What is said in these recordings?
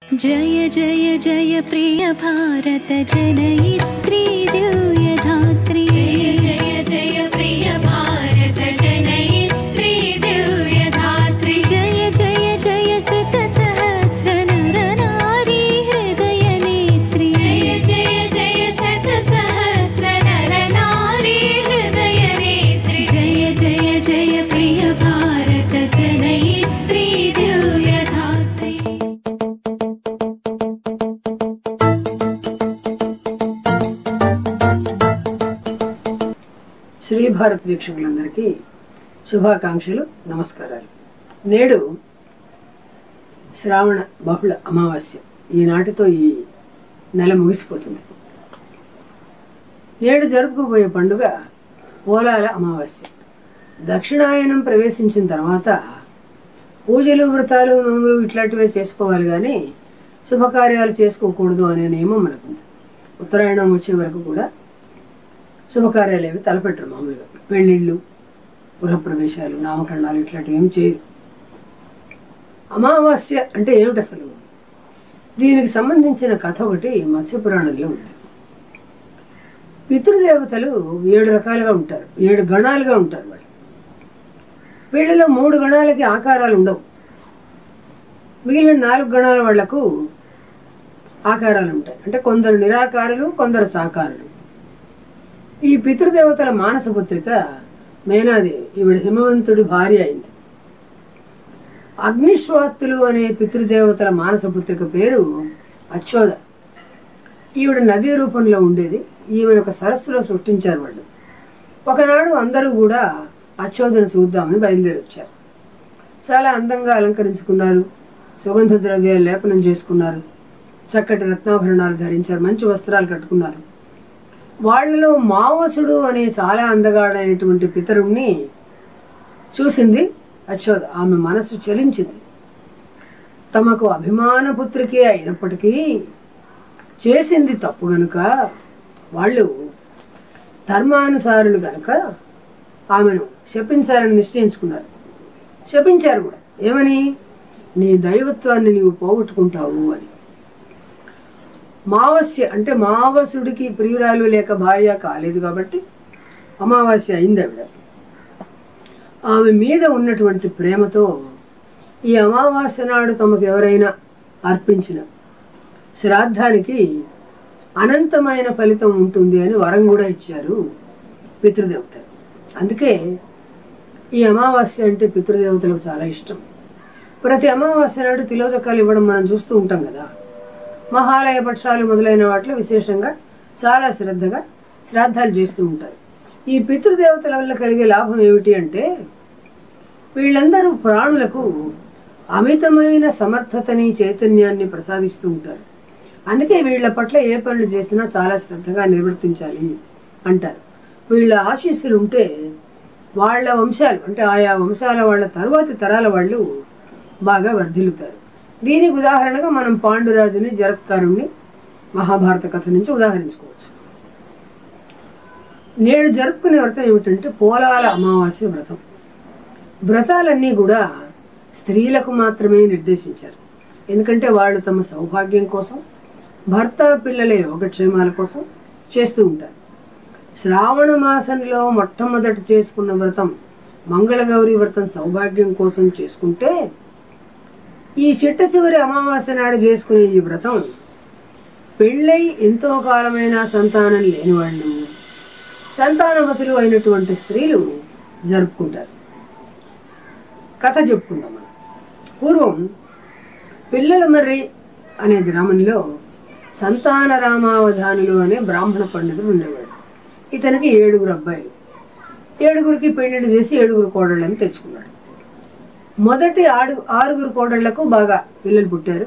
जय जय जय प्रिय भारत जनयित्री दिव्यधात्री। जय जय जय प्रिय भारत जनयित्री दिव्यधात्री। जय जय जय शत सहस्र नर नारी हृदय नेत्री। जय जय जय शत सहस्र नर नारी हृदय नेत्री। जय जय जय प्रिय भारत जनयित्री दिव्यधात्री। శ్రీ భారత్ వీక్షకులందరికీ శుభాకాంక్షలు, నమస్కారాలు. నేడు శ్రావణ బహుళ అమావాస్య. ఈనాటితో ఈ నెల ముగిసిపోతుంది. నేడు జరుపుకోబోయే పండుగ పోలాల అమావాస్య. దక్షిణాయనం ప్రవేశించిన తర్వాత పూజలు, వ్రతాలు, నోములు ఇట్లాంటివే చేసుకోవాలి, కానీ శుభకార్యాలు చేసుకోకూడదు అనే నియమం మనకుంది. ఉత్తరాయణం వచ్చే వరకు కూడా శుభకార్యాలు ఏవి తలపెట్టరు. మామూలుగా పెళ్ళిళ్ళు, గృహప్రవేశాలు, నామకరణాలు ఇట్లాంటివి ఏమి చేయరు. అమావాస్య అంటే ఏమిటి అసలు? దీనికి సంబంధించిన కథ ఒకటి మత్స్యపురాణంలో ఉంది. పితృదేవతలు 7 రకాలుగా ఉంటారు, 7 గణాలుగా ఉంటారు. వాళ్ళు వీళ్ళలో 3 గణాలకి ఆకారాలు ఉండవు. మిగిలిన 4 గణాల వాళ్లకు ఆకారాలు ఉంటాయి. అంటే కొందరు నిరాకారులు, కొందరు సాకారులు. ఈ పితృదేవతల మానస పుత్రిక మేనాదేవి. ఈవిడ హిమవంతుడి భార్య అయింది. అగ్నిశ్వాత్తులు అనే పితృదేవతల మానస పుత్రిక పేరు అచ్చోద. ఈవిడ నదీ రూపంలో ఉండేది. ఈమెను ఒక సరస్సులో సృష్టించారు వాళ్ళు. ఒకనాడు అందరూ కూడా అచ్చోదను చూద్దామని బయలుదేరి వచ్చారు. చాలా అందంగా అలంకరించుకున్నారు, సుగంధ ద్రవ్యాలు లేపనం చేసుకున్నారు, చక్కటి రత్నాభరణాలు ధరించారు, మంచి వస్త్రాలు కట్టుకున్నారు. వాళ్లలో మావసుడు అనే చాలా అందగాడైనటువంటి పితరుణ్ణి చూసింది అచ్చోద. ఆమె మనసు చలించింది. తమకు అభిమాన పుత్రికే అయినప్పటికీ చేసింది తప్పు గనుక, వాళ్ళు ధర్మానుసారులు గనుక ఆమెను శపించాలని నిశ్చయించుకున్నారు. శపించారు కూడా. ఏమని? నీ దైవత్వాన్ని నీవు పోగొట్టుకుంటావు అని. మావస్య అంటే మావసుడికి ప్రియురాలు లేక భార్య కాలేదు కాబట్టి అమావాస్య అయింది ఆవిడ. ఆమె మీద ఉన్నటువంటి ప్రేమతో ఈ అమావాస్య నాడు తమకు ఎవరైనా అర్పించిన శ్రాద్ధానికి అనంతమైన ఫలితం ఉంటుంది అని వరం కూడా ఇచ్చారు పితృదేవతలు. అందుకే ఈ అమావాస్య అంటే పితృదేవతలకు చాలా ఇష్టం. ప్రతి అమావాస్య నాడు తిలోదకాలు ఇవ్వడం మనం చూస్తూ ఉంటాం కదా. మహాలయ పక్షాలు మొదలైన వాటిలో విశేషంగా చాలా శ్రద్ధగా శ్రాద్ధాలు చేస్తూ ఉంటారు. ఈ పితృదేవతల వల్ల కలిగే లాభం ఏమిటి అంటే, వీళ్ళందరూ ప్రాణులకు అమితమైన సమర్థతని, చైతన్యాన్ని ప్రసాదిస్తూ ఉంటారు. అందుకే వీళ్ళ పట్ల ఏ పనులు చేసినా చాలా శ్రద్ధగా నిర్వర్తించాలి అంటారు. వీళ్ళ ఆశీస్సులు ఉంటే వాళ్ళ వంశాలు, అంటే ఆయా వంశాల వాళ్ళ తరువాతి తరాల వాళ్ళు బాగా వర్ధిల్లుతారు. దీనికి ఉదాహరణగా మనం పాండురాజుని, జరత్కారుణ్ణి మహాభారత కథ నుంచి ఉదాహరించుకోవచ్చు. నేడు జరుపుకునే వ్రతం ఏమిటంటే పోలాల అమావాస్య వ్రతం. వ్రతాలన్నీ కూడా స్త్రీలకు మాత్రమే నిర్దేశించారు. ఎందుకంటే వాళ్ళు తమ సౌభాగ్యం కోసం, భర్త పిల్లల యోగక్షేమాల కోసం చేస్తూ ఉంటారు. శ్రావణ మాసంలో మొట్టమొదట చేసుకున్న వ్రతం మంగళగౌరి వ్రతం సౌభాగ్యం కోసం చేసుకుంటే, ఈ చిట్ట చివరి అమావాస్య నాడు చేసుకునే ఈ వ్రతం పెళ్ళై ఎంతో కాలమైన సంతానం లేని వాళ్ళు, సంతానవతులు అయినటువంటి స్త్రీలు జరుపుకుంటారు. కథ చెప్పుకుందాం మనం. పూర్వం పిల్లలమర్రి అనే గ్రామంలో సంతాన రామావధానులు అనే బ్రాహ్మణ పండితుడు ఉండేవాడు. ఇతనికి 7 అబ్బాయిలు. 7 పెళ్లిళ్ళు చేసి 7 కోడళ్ళని తెచ్చుకున్నాడు. మొదటి 6 కోడళ్లకు బాగా పిల్లలు పుట్టారు.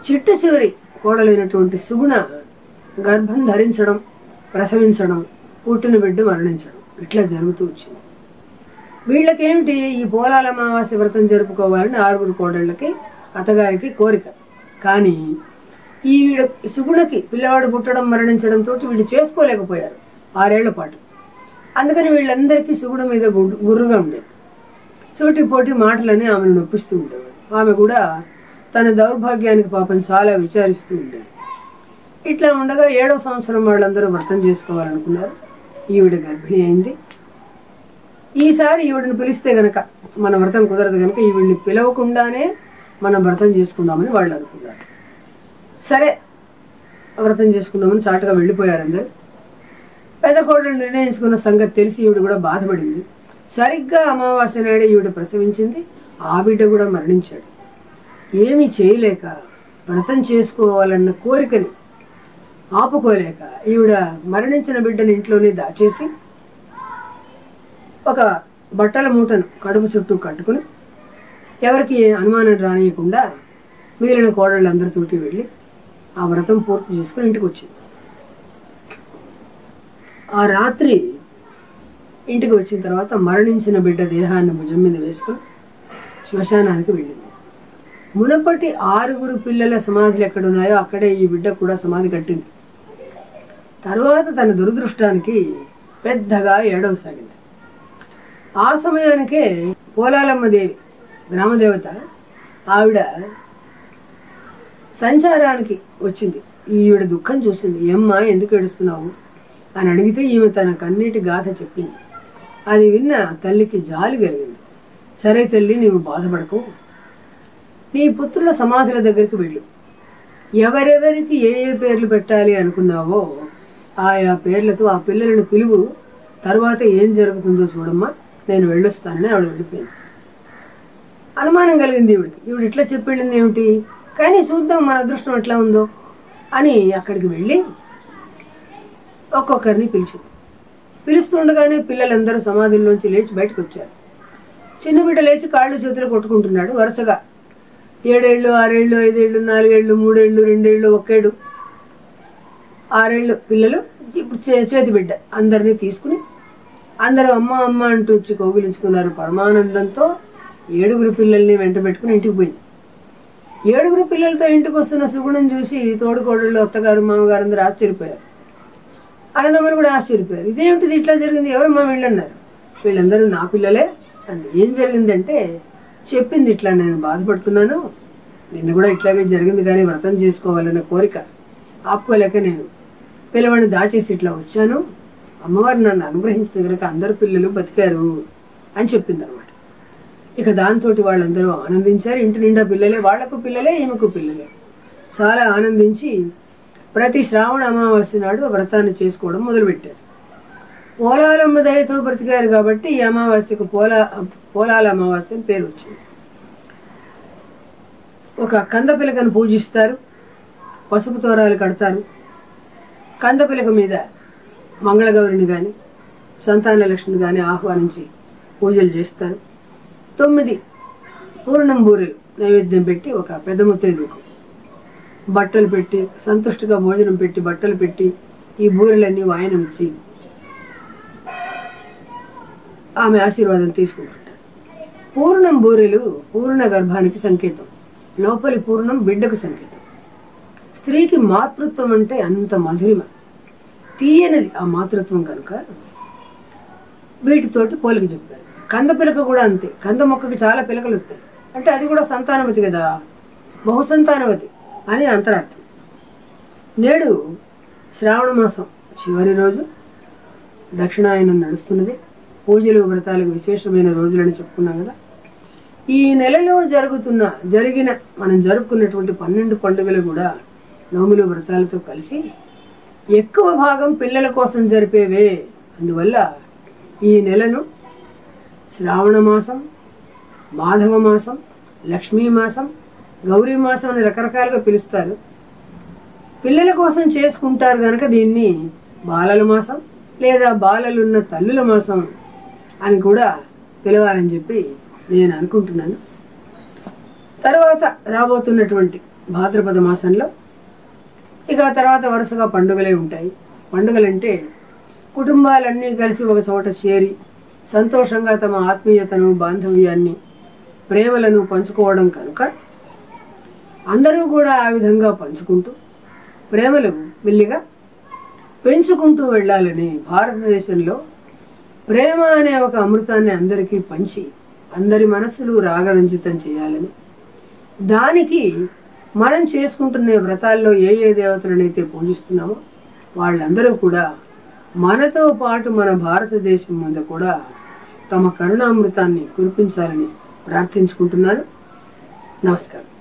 చిట్ట చివరి కోడలైనటువంటి సుగుణ గర్భం ధరించడం, ప్రసవించడం, పుట్టిన బిడ్డ మరణించడం ఇట్లా జరుగుతూ వచ్చింది. వీళ్ళకేమిటి, ఈ పోలాల అమావాస్య వ్రతం జరుపుకోవాలని 6 కోడళ్ళకి అత్తగారికి కోరిక. కానీ ఈ సుగుణకి పిల్లవాడు పుట్టడం, మరణించడంతో వీళ్ళు చేసుకోలేకపోయారు 6 ఏళ్ల పాటు. అందుకని వీళ్ళందరికీ సుగుణ మీద గుర్రుగా ఉండేది. సూటి పోటీ మాటలని ఆమెను నొప్పిస్తూ ఉండేవాడు. ఆమె కూడా తన దౌర్భాగ్యానికి పాపం చాలా విచారిస్తూ ఉండేది. ఇట్లా ఉండగా 7వ సంవత్సరం వాళ్ళందరూ వ్రతం చేసుకోవాలనుకున్నారు. ఈవిడ గర్భిణి అయింది. ఈసారి ఈవిడిని పిలిస్తే గనక మన వ్రతం కుదరదు కనుక ఈవిడిని పిలవకుండానే మనం వ్రతం చేసుకుందామని వాళ్ళు అనుకున్నారు. సరే వ్రతం చేసుకుందామని చాటుగా వెళ్ళిపోయారు అందరు. పెద్ద కోడలు నిర్ణయించుకున్న సంగతి తెలిసి ఈవిడ కూడా బాధపడింది. సరిగ్గా అమావాస్య నాడే ఈవిడ ప్రసవించింది. ఆ బిడ్డ కూడా మరణించాడు. ఏమీ చేయలేక వ్రతం చేసుకోవాలన్న కోరికని ఆపుకోలేక ఈవిడ మరణించిన బిడ్డని ఇంట్లోనే దాచేసి ఒక బట్టల మూటను కడుపు చుట్టూ కట్టుకుని ఎవరికి అనుమానం రానియకుండా మిగిలిన కోడళ్ళందరితోటి వెళ్ళి ఆ వ్రతం పూర్తి చేసుకుని ఇంటికి వచ్చింది. ఆ రాత్రి ఇంటికి వచ్చిన తర్వాత మరణించిన బిడ్డ దేహాన్ని భుజం మీద వేసుకుని శ్మశానానికి వెళ్ళింది. మునపటి 6 పిల్లల సమాధులు ఎక్కడున్నాయో అక్కడే ఈ బిడ్డ కూడా సమాధి కట్టింది. తర్వాత తన దురదృష్టానికి పెద్దగా ఏడవసాగింది. ఆ సమయానికే పోలాలమ్మ దేవి గ్రామదేవత ఆవిడ సంచారానికి వచ్చింది. ఈవిడ దుఃఖం చూసింది. ఏమ్మా ఎందుకు ఏడుస్తున్నావు అని అడిగితే ఈమె తన కన్నీటి గాథ చెప్పింది. అది విన్న తల్లికి జాలి కలిగింది. సరే తల్లి, నీవు బాధపడకు, నీ పుత్రుల సమాధుల దగ్గరికి వెళ్ళు. ఎవరెవరికి ఏ ఏ పేర్లు పెట్టాలి అనుకున్నావో ఆయా పేర్లతో ఆ పిల్లలను పిలువు. తర్వాత ఏం జరుగుతుందో చూడమ్మా, నేను వెళ్ళొస్తానని ఆవిడ వెళ్ళిపోయింది. అనుమానం కలిగింది ఈవిడికి. ఈవిడ ఇట్లా చెప్పి వెళ్ళింది ఏమిటి, కానీ చూద్దాం మన అదృష్టం ఎట్లా ఉందో అని అక్కడికి వెళ్ళి ఒక్కొక్కరిని పిలిచింది. పిలుస్తుండగానే పిల్లలందరూ సమాధుల్లోంచి లేచి బయటకు వచ్చారు. చిన్న బిడ్డ లేచి కాళ్ళు చేతులు కొట్టుకుంటున్నాడు. వరుసగా 7 ఏళ్ళు, 6 ఏళ్ళు, 5 ఏళ్ళు, 4 ఏళ్ళు, 3 ఏళ్ళు, 2 ఏళ్ళు, 1 ఏడు, 6 ఏళ్ళు పిల్లలు. ఇప్పుడు చేతి బిడ్డ అందరినీ తీసుకుని అందరూ అమ్మ అమ్మ అంటూ వచ్చి కౌగిలించుకున్నారు. పరమానందంతో 7 పిల్లల్ని వెంట పెట్టుకుని ఇంటికి పోయింది. 7 పిల్లలతో ఇంటికి వస్తున్న సుగుణం చూసి తోడుకోడళ్ళు, అత్తగారు, మామగారు అందరూ ఆశ్చర్యపోయారు. అన్నదమ్మలు కూడా ఆశ్చర్యపోయారు. ఇదేమిటిది ఇట్లా జరిగింది, ఎవరమ్మా వీళ్ళన్నారు. వీళ్ళందరూ నా పిల్లలే అంది. ఏం జరిగిందంటే చెప్పింది, ఇట్లా నేను బాధపడుతున్నాను, నిన్న కూడా ఇట్లాగే జరిగింది, కానీ వ్రతం చేసుకోవాలన్న కోరిక ఆపుకోలేక నేను పిల్లవాడిని దాచేసి ఇట్లా వచ్చాను. అమ్మవారు నన్ను అనుగ్రహించిన కనుక అందరు పిల్లలు బతికారు అని చెప్పింది అనమాట. ఇక దాంతో వాళ్ళందరూ ఆనందించారు. ఇంటి నిండా పిల్లలే, వాళ్లకు పిల్లలే, ఈమెకు పిల్లలే. చాలా ఆనందించి ప్రతి శ్రావణ అమావాస్య నాడు వ్రతాన్ని చేసుకోవడం మొదలుపెట్టారు. పోలాలమ్మ దయతో బ్రతికారు కాబట్టి ఈ అమావాస్యకు పోలాల అమావాస్య అని పేరు వచ్చింది. ఒక కందపిలకను పూజిస్తారు, పసుపు తోరాలు కడతారు. కందపిలక మీద మంగళగౌరిని కానీ సంతాన లక్ష్మిని కానీ ఆహ్వానించి పూజలు చేస్తారు. 9 పూర్ణం బూరెలు నైవేద్యం పెట్టి ఒక పెద్ద ముత్తైదుకు బట్టలు పెట్టి సంతుష్టిగా భోజనం పెట్టి బట్టలు పెట్టి ఈ బూరెలన్నీ వాయనం ఇచ్చి ఆమె ఆశీర్వాదం తీసుకుంటుంటారు. పూర్ణం బూరెలు పూర్ణ గర్భానికి సంకేతం. లోపలి పూర్ణం బిడ్డకు సంకేతం. స్త్రీకి మాతృత్వం అంటే అంత మధురిమ, తీయనది ఆ మాతృత్వం కనుక వీటితోటి పోలిక చెప్పారు. కంద పిలక కూడా అంతే. కంద మొక్కకి చాలా పిలకలు వస్తాయి అంటే అది కూడా సంతానవతి కదా, బహుసంతానవతి అని అంతరార్థం. నేడు శ్రావణ మాసం చివరి రోజు, దక్షిణాయనం నడుస్తున్నది. పూజలు వ్రతాలకు విశేషమైన రోజులని చెప్పుకున్నాం కదా. ఈ నెలలో జరిగిన మనం జరుపుకున్నటువంటి 12 పండుగలు కూడా నోములు వ్రతాలతో కలిసి ఎక్కువ భాగం పిల్లల కోసం జరిపేవే. అందువల్ల ఈ నెలను శ్రావణ మాసం, మాధవ మాసం, లక్ష్మీ మాసం, గౌరీ మాసం అని రకరకాలుగా పిలుస్తారు. పిల్లల కోసం చేసుకుంటారు కనుక దీన్ని బాలల మాసం లేదా బాలలున్న తల్లుల మాసం అని కూడా పిలవాలని చెప్పి నేను అనుకుంటున్నాను. తర్వాత రాబోతున్నటువంటి భాద్రపద మాసంలో ఇక తర్వాత వరుసగా పండుగలే ఉంటాయి. పండుగలంటే కుటుంబాలన్నీ కలిసి ఒక చోట చేరి సంతోషంగా తమ ఆత్మీయతను, బాంధవ్యాన్ని, ప్రేమలను పంచుకోవడం కనుక అందరూ కూడా ఆ విధంగా పంచుకుంటూ ప్రేమలు మెల్లిగా పెంచుకుంటూ వెళ్ళాలని, భారతదేశంలో ప్రేమ అనే ఒక అమృతాన్ని అందరికీ పంచి అందరి మనస్సులు రాగరంజితం చేయాలని, దానికి మనం చేసుకుంటున్న వ్రతాల్లో ఏ ఏ దేవతలనైతే పూజిస్తున్నామో వాళ్ళందరూ కూడా మనతో పాటు మన భారతదేశం మీద కూడా తమ కరుణామృతాన్ని కురిపించాలని ప్రార్థించుకుంటున్నాను. నమస్కారం.